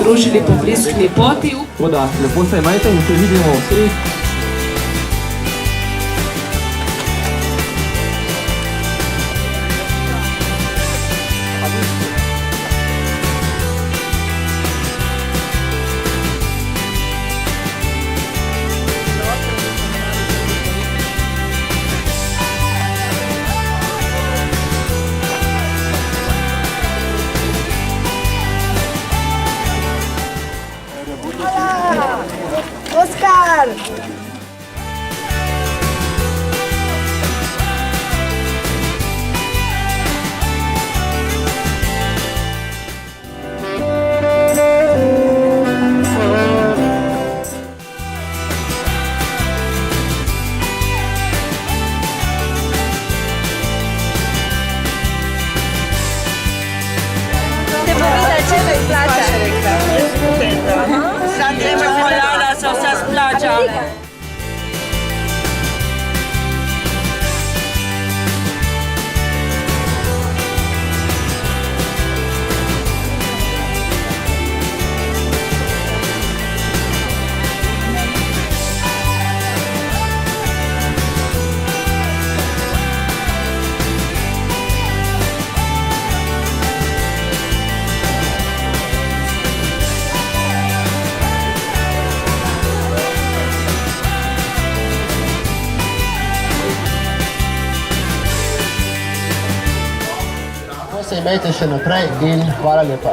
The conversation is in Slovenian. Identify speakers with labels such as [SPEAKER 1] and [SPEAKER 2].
[SPEAKER 1] pridružili po bliskni poti.
[SPEAKER 2] Tako da, lepo se imajte in se vidimo vsi.
[SPEAKER 3] Oskar!
[SPEAKER 4] Te bo videla, če se izplača.
[SPEAKER 5] Sad treba koljada se vse splača.
[SPEAKER 6] Se imejte še naprej in hvala lepa.